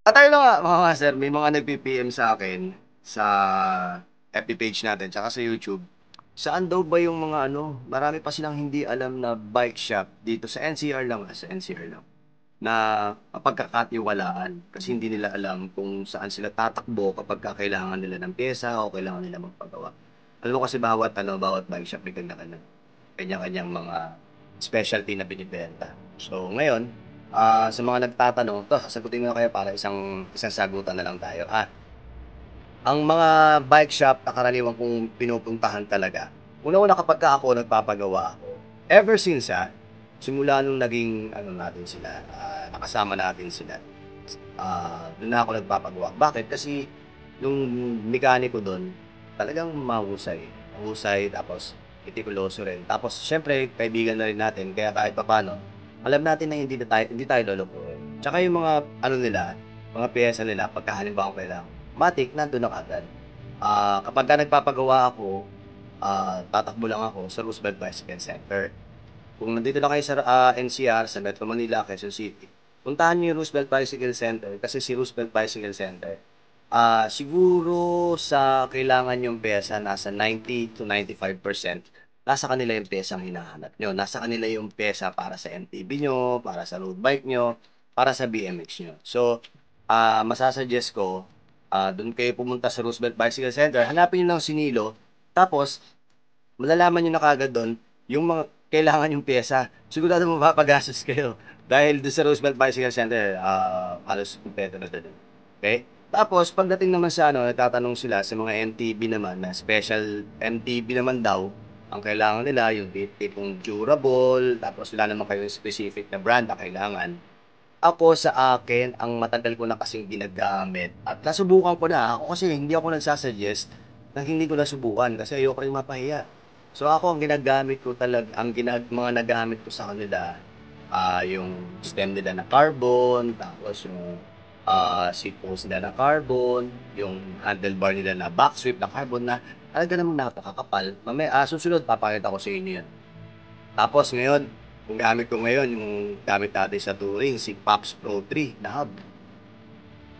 Tayo lang nga, mga master, may mga nagpi-PM sa akin sa FB page natin tsaka sa YouTube. Saan daw ba yung mga ano, marami pa silang hindi alam na bike shop dito sa NCR lang, sa NCR lang, na mapagkakatiwalaan kasi hindi nila alam kung saan sila tatakbo kapag kailangan nila ng pyesa o kailangan nila magpagawa. Alam mo kasi bawat ano, bawat bike shop may kanya-kanyang mga specialty na binibenta. So ngayon, sa mga nagtatanong, 'to sasagutin ko na kayo para isang isang sagutan na lang tayo. Ang mga bike shop na karaniwan kong pinupuntahan talaga, una-una kapagka ako nagpapagawa ako, ever since, simula nung naging ano natin sila, nakasama natin sila, dun na ako nagpapagawa. Bakit? Kasi yung mekaniko dun, talagang mahusay. Mahusay tapos metikuloso rin. Tapos siyempre kaibigan na rin natin kaya kahit papaano, alam natin na hindi tayo lolokohin. Tsaka yung mga ano nila, mga piyesa nila pagka halimbawa kailangan, matic nandun na kaagad. Kapagka nagpapagawa ako, tatakbo lang ako sa Roosevelt Bicycle Center. Kung nandito lang kayo sa NCR, sa Metro Manila, Quezon City, puntahan niyo yung Roosevelt Bicycle Center kasi si Roosevelt Bicycle Center, siguro sa kailangan yung piyesa nasa 90 to 95% nasa kanila yung piyesang hinahanap niyo. Nasa kanila yung piyesa para sa MTB niyo, para sa road bike niyo, para sa BMX niyo. So, masa-suggest ko, dun kayo pumunta sa Roosevelt Bicycle Center, hanapin niyo lang si Nilo, tapos malalaman niyo na kaagad dun yung mga kailangan yung piyesa. Sigurado mapapagastos kayo dahil do'n sa Roosevelt Bicycle Center, halos kumpleto na do'n. Okey? Tapos pagdating naman sa ano, nagtatanong sila sa mga MTB naman na special MTB naman daw, ang kailangan nila yung tipong durable, tapos wala naman kayong specific na brand na kailangan. Ako sa akin, ang matagal ko na kasing ginagamit at nasubukan ko na. Ako kasi hindi ako nagsa-suggest ng hindi ko nasubukan kasi ayoko rin mapahiya. So ako ang ginagamit ko mga nagamit ko sa kanila, yung stem nila na carbon, tapos yung, seat post nila na carbon, yung handlebar nila na back sweep na carbon na talaga namang napakakapal. Susunod papakita ko sa inyo 'yan. Tapos ngayon, yung gamit ko ngayon, yung gamit natin sa touring, si Pops Pro 3 na hub.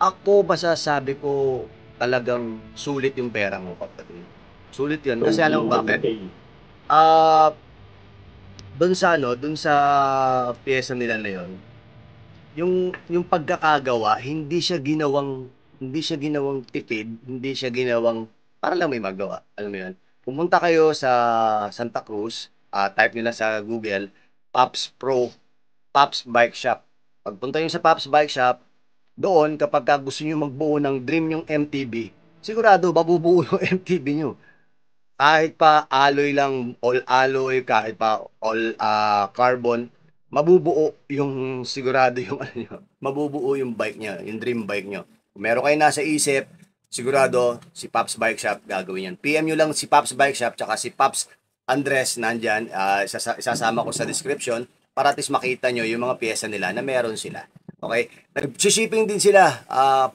Ako masasabi ko talagang sulit yung pera mo kapatid. Sulit yun kasi alam mo bakit? Ah, dun sa ano, dun sa piyesa nila na yun, yung pagkakagawa, hindi siya ginawang tipid, hindi siya ginawang para lang may magawa, alam mo yun? Pumunta kayo sa Santa Cruz, type niyo lang sa Google, Pops Pro Pops Bike Shop. Pagpunta niyo sa Pops Bike Shop, doon kapagka gusto niyo magbuo ng dream yung MTB, sigurado mabubuo yung MTB niyo. Kahit pa alloy lang, all alloy, kahit pa all carbon, mabubuo yung sigurado yung ano niyo, mabubuo yung bike niya, yung dream bike niyo. Kung meron kayo nasa isip, sigurado si Pops Bike Shop gagawin yan. PM nyo lang si Pops Bike Shop tsaka si Pops Andres nandyan, isasama ko sa description para at least makita nyo yung mga pyesa nila na meron sila. Okay? Nag-shipping din sila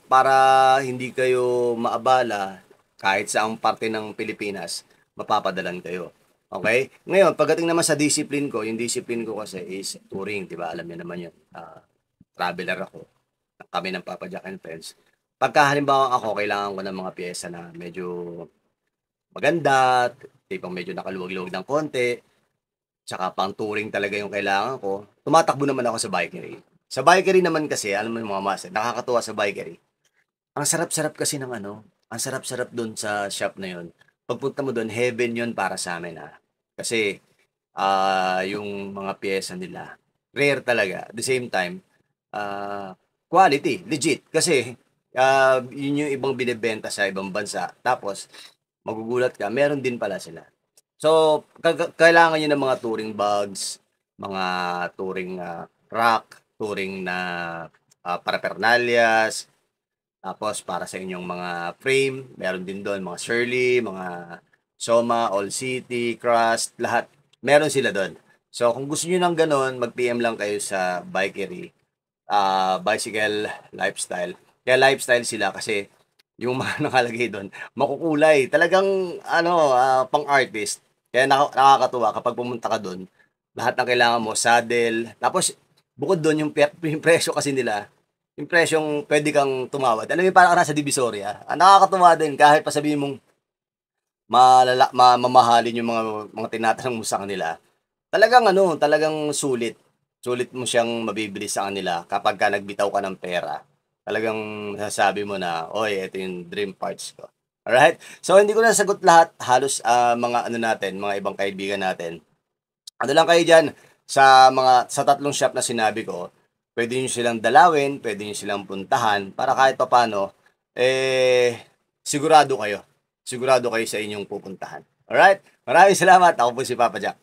para hindi kayo maabala kahit sa ang parte ng Pilipinas mapapadalan kayo. Okay? Ngayon, pagdating naman sa discipline ko, yung discipline ko kasi is touring, di ba? Alam niyo naman yun. Traveler ako. Kami ng Papa Jack and Friends. Pagka halimbawa ako, kailangan ko ng mga pyesa na medyo maganda, tipong medyo nakaluwag-luwag ng konti, tsaka pang touring talaga yung kailangan ko, tumatakbo naman ako sa Bikery. Sa Bikery naman kasi, alam mo yung mga master, nakakatuwa sa Bikery. Ang sarap-sarap kasi ng ano, ang sarap-sarap dun sa shop na yun. Pagpunta mo dun, heaven yun para sa amin Kasi yung mga piyesa nila, rare talaga. At the same time, quality, legit. Kasi yun yung ibang binebenta sa ibang bansa. Tapos, magugulat ka, meron din pala sila. So, kailangan nyo ng mga touring bags, mga touring rack, touring na parapernalyas, tapos para sa inyong mga frame, meron din doon mga Shirley, mga Soma, All City, Crust, lahat. Meron sila doon. So kung gusto niyo ng gano'n, mag-PM lang kayo sa Bikery, Bicycle Lifestyle. Kaya lifestyle sila kasi yung mga nakalagay doon, makukulay. Talagang ano, pang-artist. Kaya nakakatuwa kapag pumunta ka doon, lahat ng kailangan mo, saddle. Tapos bukod doon yung presyo kasi nila, yung presyong puwede kang tumawad. Alam mo yung parang ka nasa Divisoria. Ang nakakatuwa din kahit pa sabihin mong mamahalin yung mga tinatanong mo sa kanila, talagang ano, talagang sulit. Sulit mo siyang mabibili sa kanila kapagka nagbitaw ka ng pera. Talagang masasabi mo na, "Uy, eto yung dream parts ko." Alright? So, hindi ko na nasagot lahat, halos, mga ano natin, mga ibang kaibigan natin. Ano lang kayo diyan, sa tatlong shop na sinabi ko, puwede niyo silang dalawin, puwede niyo silang puntahan para kahit papaano, eh, sigurado kayo. Sigurado kayo sa inyong pupuntahan. Alright? Maraming salamat. Ako po si Papa Jack.